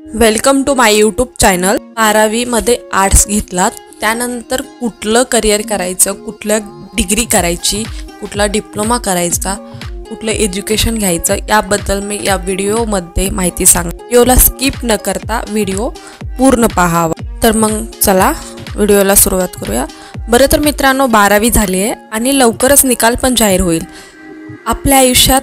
Welcome to my YouTube channel. 12वी मध्ये arts घेतलात, त्यानंतर कुठलं करियर करायचं, कुठल्या डिग्री करायची, कुठला डिप्लोमा करायचा, कुठलं एज्युकेशन घ्यायचं याबद्दल मी या व्हिडिओमध्ये माहिती सांगते। व्हिडिओला स्किप न करता व्हिडिओ पूर्ण पाहावा। तर मग चला व्हिडिओला सुरुवात करूया। बरं तर मित्रांनो, 12वी झाली आहे आणि लवकरच निकाल पण जाहीर होईल। आपल्या आयुष्यात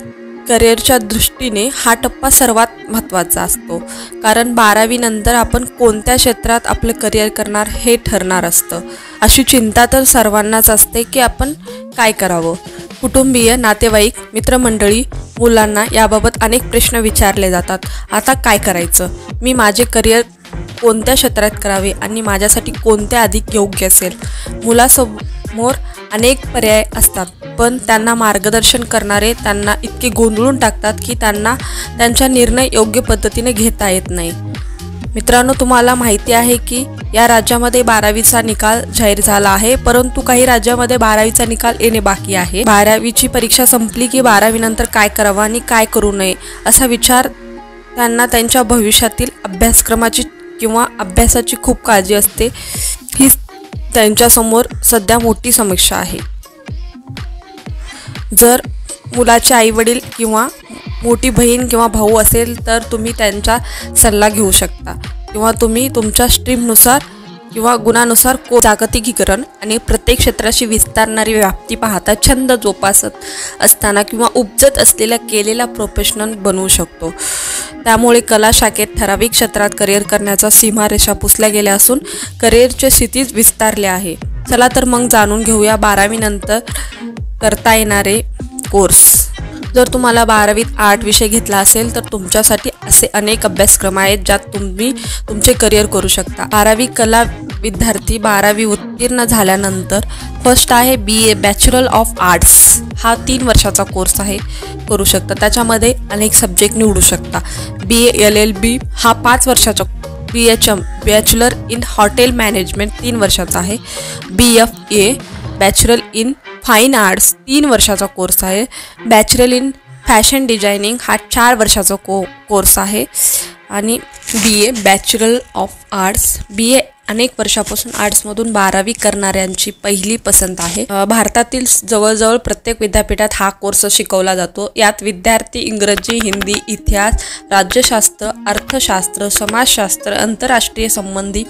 करिअरच्या दृष्टीने हा टप्पा सर्वात महत्त्वाचा असतो, कारण 12वी नंतर आपण कोणत्या क्षेत्रात आपलं करिअर करणार हे ठरणार असतं। अशी चिंता तर सर्वांनाच असते की आपण काय करावं। कुटुंबीय, नातेवाईक, मित्रमंडळी, मुलांना याबाबत अनेक प्रश्न विचारले जातात। आता काय करायचं, मी माझे करिअर कोणत्या क्षेत्रात करावे आणि माझ्यासाठी कोणते अधिक योग्य असेल। मुलासमोर अनेक पर्याय असतात, पण त्यांना मार्गदर्शन करणारे त्यांना इतके गोंधळून टाकतात की त्यांना त्यांचा निर्णय योग्य पद्धतीने घेता येत नाही। मित्रांनो, तुम्हाला माहिती आहे की या राज्यामध्ये 12वीचा निकाल जाहीर झाला आहे, परंतु काही राज्यामध्ये 12वीचा निकाल येणे बाकी आहे। 12वीची परीक्षा संपली की 12वी नंतर काय करावं आणि काय करू नये असा विचार त्यांना त्यांच्या भविष्यातील अभ्यासक्रमाची किंवा अभ्यासाची खूप काळजी असते। ही त्यांच्यासमोर सध्या मोठी समस्या आहे। जर मुलाचे आईवडील किंवा मोठी बहीण किंवा भाऊ असेल तर तुम्ही त्यांचा सल्ला घेऊ शकता, किंवा तुम्ही तुमच्या स्ट्रीमनुसार किंवा गुणानुसार जागतिकीकरण आणि प्रत्येक क्षेत्राशी विस्तारणारी व्याप्ती पाहता छंद जोपासत असताना किंवा उपजत असलेला केलेला प्रोफेशनल बनवू शकतो। त्यामुळे कला शाखेत ठराविक क्षेत्रात करिअर करण्याचा सीमारेषा पुसल्या गेल्या असून करिअरचे स्थितीत विस्तारले आहे। चला तर मग जाणून घेऊया 12वी नंतर करता येणारे कोर्स। जर तुम्हाला 12वीत आर्ट विषय घेतला असेल तर तुमच्यासाठी असे अनेक अभ्यासक्रम आहेत ज्यात तुम्ही तुमचे करिअर करू शकता। 12वी कला विद्यार्थी 12वी उत्तीर्ण झाल्यानंतर फर्स्ट आहे BA बॅचलर ऑफ आर्ट्स। हा 3 वर्षाचा कोर्स आहे, करू शकता। त्याच्यामध्ये अनेक सब्जेक्ट निवडू शकता। BA LLB हा 5 वर्षाचा, BHM bachelor in hotel management 3 वर्षाचा आहे। BFA bachelor in fine arts 3 वर्षाचा कोर्स आहे। बॅचलर इन फॅशन डिझायनिंग हा 4 वर्षाचा कोर्स आहे। आणि BA bachelor of arts, BA अनेक वर्षापासून आर्ट्समधून 12वी करणाऱ्यांची पहिली पसंत आहे। भारतातील जवळजवळ प्रत्येक विद्यापीठात हा कोर्स शिकवला जातो। यात विद्यार्थी इंग्रजी, हिंदी, इतिहास, राज्यशास्त्र, अर्थशास्त्र, समाजशास्त्र, आंतरराष्ट्रीय संबंधी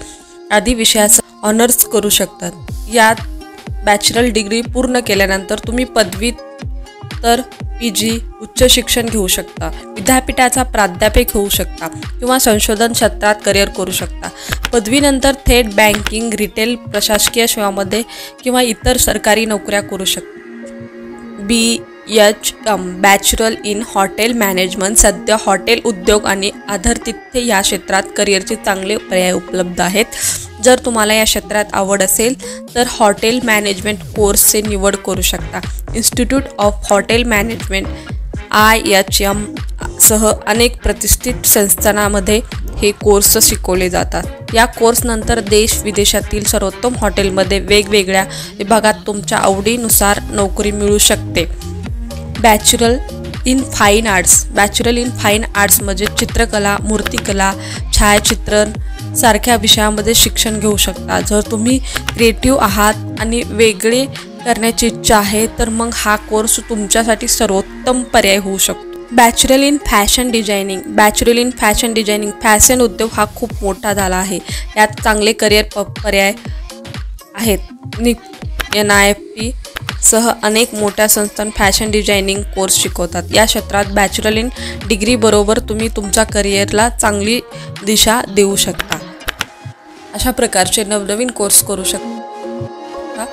आदी विषयाचा ऑनर्स करू शकतात। यात बॅचलर डिग्री पूर्ण केल्यानंतर तुम्ही पदव्युत्तर PG उच्च शिक्षण घेऊ शकता, विद्यापीठाचा प्राध्यापक होऊ शकता किंवा संशोधन क्षेत्रात करिअर करू शकता। पदवीनंतर थेट बँकिंग, रिटेल, प्रशासकीय सेवामध्ये किंवा इतर सरकारी नोकऱ्या करू शकता। BHM bachelor in hotel management सध्या हॉटेल उद्योग आणि आदरातिथ्य या क्षेत्रात करिअरचे चांगले पर्याय उपलब्ध आहेत। जर तुम्हाला या क्षेत्रात आवड असेल तर हॉटेल मॅनेजमेंट कोर्सचे निवड करू शकता। Institute of hotel management IHM सह अनेक प्रतिष्ठित संस्थांमध्ये हे कोर्स शिकवले जातात। या कोर्सनंतर देश विदेशातील सर्वोत्तम हॉटेलमध्ये वेगवेगळ्या विभागात तुमच्या आवडीनुसार नोकरी मिळू शकते। Bachelor in fine arts, bachelor in fine arts म्हणजे चित्रकला, मूर्तिकला, छायाचित्रण सारख्या विषयामध्ये शिक्षण घेऊ शकता। जर तुम्ही क्रिएटिव्ह आहात आणि वेगळे करण्याची इच्छा आहे तर मग हा कोर्स तुमच्यासाठी सर्वोत्तम पर्याय होऊ शकतो। Bachelor in fashion designing, bachelor in fashion designing fashion उद्योग हा खूप मोठा झाला आहे। यात चांगले करिअर पर्याय आहेत। NIFT सह अनेक मोठ्या संस्थान फॅशन डिझायनिंग कोर्स शिकवतात। या क्षेत्रात बॅचलर इन डिग्री बरोबर तुम्ही तुमच्या करिअरला चांगली दिशा देऊ शकता। अशा प्रकारचे नवनवीन कोर्स करू शकता।